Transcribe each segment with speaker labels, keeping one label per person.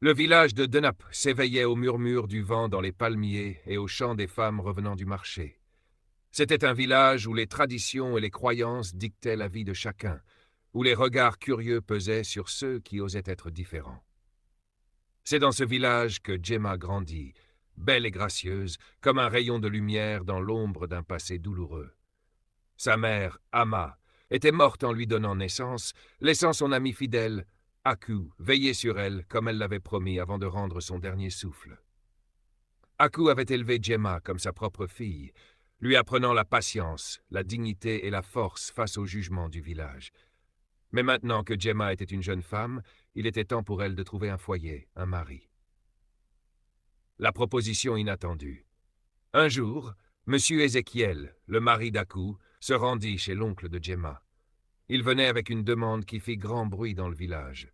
Speaker 1: Le village de Denap s'éveillait au murmure du vent dans les palmiers et au chant des femmes revenant du marché. C'était un village où les traditions et les croyances dictaient la vie de chacun, où les regards curieux pesaient sur ceux qui osaient être différents. C'est dans ce village que Gemma grandit, belle et gracieuse, comme un rayon de lumière dans l'ombre d'un passé douloureux. Sa mère, Ama, était morte en lui donnant naissance, laissant son ami fidèle, Aku, veiller sur elle comme elle l'avait promis avant de rendre son dernier souffle. Aku avait élevé Gemma comme sa propre fille, lui apprenant la patience, la dignité et la force face au jugement du village. Mais maintenant que Gemma était une jeune femme, il était temps pour elle de trouver un foyer, un mari. La proposition inattendue. Un jour, M. Ézéchiel, le mari d'Aku, se rendit chez l'oncle de Gemma. Il venait avec une demande qui fit grand bruit dans le village.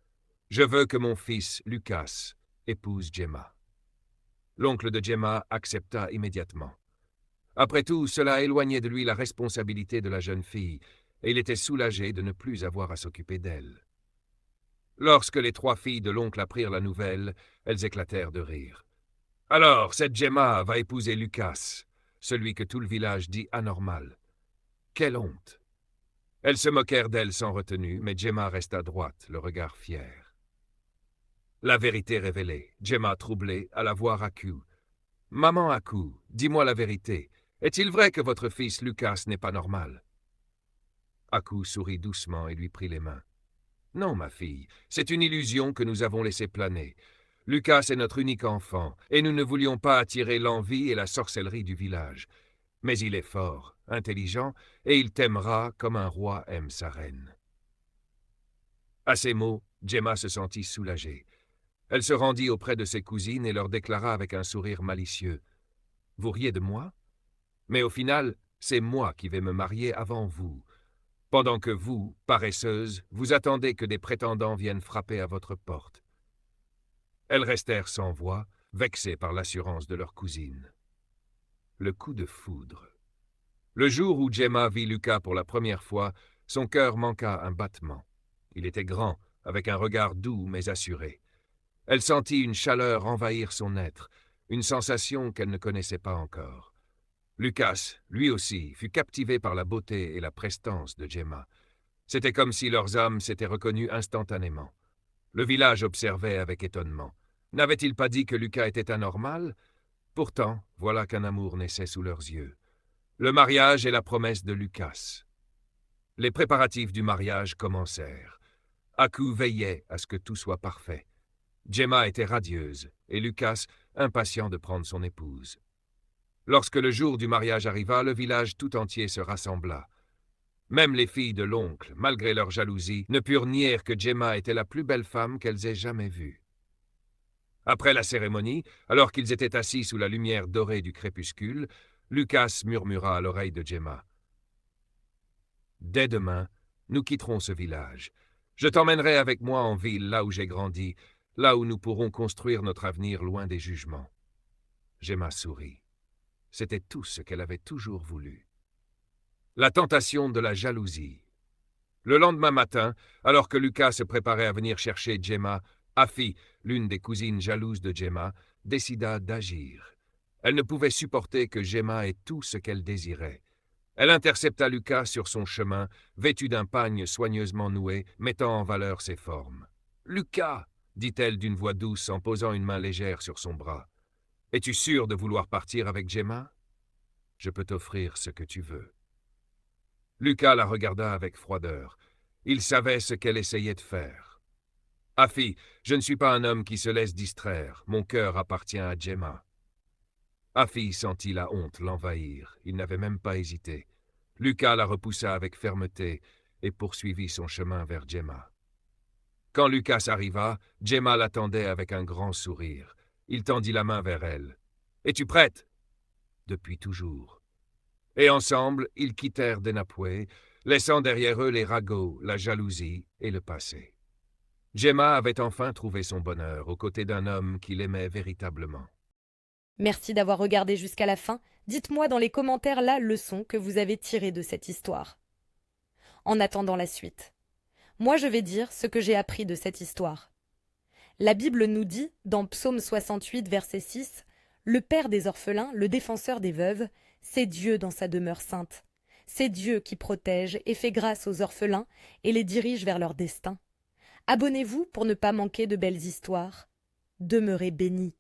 Speaker 1: « Je veux que mon fils, Lucas, épouse Gemma. » L'oncle de Gemma accepta immédiatement. Après tout, cela éloignait de lui la responsabilité de la jeune fille, et il était soulagé de ne plus avoir à s'occuper d'elle. Lorsque les trois filles de l'oncle apprirent la nouvelle, elles éclatèrent de rire. « Alors, cette Gemma va épouser Lucas, celui que tout le village dit anormal. Quelle honte !» Elles se moquèrent d'elle sans retenue, mais Gemma resta droite, le regard fier. La vérité révélée, Gemma, troublée, alla voir Aku. « Maman Aku, dis-moi la vérité. Est-il vrai que votre fils Lucas n'est pas normal ?» Aku sourit doucement et lui prit les mains. « Non, ma fille, c'est une illusion que nous avons laissée planer. Lucas est notre unique enfant, et nous ne voulions pas attirer l'envie et la sorcellerie du village. Mais il est fort, intelligent, et il t'aimera comme un roi aime sa reine. » À ces mots, Gemma se sentit soulagée. Elle se rendit auprès de ses cousines et leur déclara avec un sourire malicieux. « Vous riez de moi? Mais au final, c'est moi qui vais me marier avant vous, pendant que vous, paresseuses, vous attendez que des prétendants viennent frapper à votre porte. » Elles restèrent sans voix, vexées par l'assurance de leur cousine. Le coup de foudre. Le jour où Gemma vit Lucas pour la première fois, son cœur manqua un battement. Il était grand, avec un regard doux mais assuré. Elle sentit une chaleur envahir son être, une sensation qu'elle ne connaissait pas encore. Lucas, lui aussi, fut captivé par la beauté et la prestance de Gemma. C'était comme si leurs âmes s'étaient reconnues instantanément. Le village observait avec étonnement. N'avait-il pas dit que Lucas était anormal? Pourtant, voilà qu'un amour naissait sous leurs yeux. Le mariage et la promesse de Lucas. Les préparatifs du mariage commencèrent. Aku veillait à ce que tout soit parfait. Gemma était radieuse, et Lucas impatient de prendre son épouse. Lorsque le jour du mariage arriva, le village tout entier se rassembla. Même les filles de l'oncle, malgré leur jalousie, ne purent nier que Gemma était la plus belle femme qu'elles aient jamais vue. Après la cérémonie, alors qu'ils étaient assis sous la lumière dorée du crépuscule, Lucas murmura à l'oreille de Gemma. « Dès demain, nous quitterons ce village. Je t'emmènerai avec moi en ville, là où j'ai grandi, là où nous pourrons construire notre avenir loin des jugements. » Gemma sourit. C'était tout ce qu'elle avait toujours voulu. La tentation de la jalousie. Le lendemain matin, alors que Lucas se préparait à venir chercher Gemma, Afi, l'une des cousines jalouses de Gemma, décida d'agir. Elle ne pouvait supporter que Gemma ait tout ce qu'elle désirait. Elle intercepta Lucas sur son chemin, vêtu d'un pagne soigneusement noué, mettant en valeur ses formes. « Lucas !» dit-elle d'une voix douce en posant une main légère sur son bras. « Es-tu sûr de vouloir partir avec Gemma? Je peux t'offrir ce que tu veux. » Lucas la regarda avec froideur. Il savait ce qu'elle essayait de faire. « Afi, je ne suis pas un homme qui se laisse distraire. Mon cœur appartient à Gemma. » Afi sentit la honte l'envahir. Il n'avait même pas hésité. Lucas la repoussa avec fermeté et poursuivit son chemin vers Gemma. Quand Lucas arriva, Gemma l'attendait avec un grand sourire. Il tendit la main vers elle. « Es-tu prête ?» « Depuis toujours. » Et ensemble, ils quittèrent Denapoué, laissant derrière eux les ragots, la jalousie et le passé. Gemma avait enfin trouvé son bonheur aux côtés d'un homme qui l'aimait véritablement.
Speaker 2: Merci d'avoir regardé jusqu'à la fin. Dites-moi dans les commentaires la leçon que vous avez tirée de cette histoire. En attendant la suite, moi je vais dire ce que j'ai appris de cette histoire. La Bible nous dit, dans Psaume 68, verset 6, « Le Père des orphelins, le défenseur des veuves, c'est Dieu dans sa demeure sainte. C'est Dieu qui protège et fait grâce aux orphelins et les dirige vers leur destin. Abonnez-vous pour ne pas manquer de belles histoires. Demeurez bénis.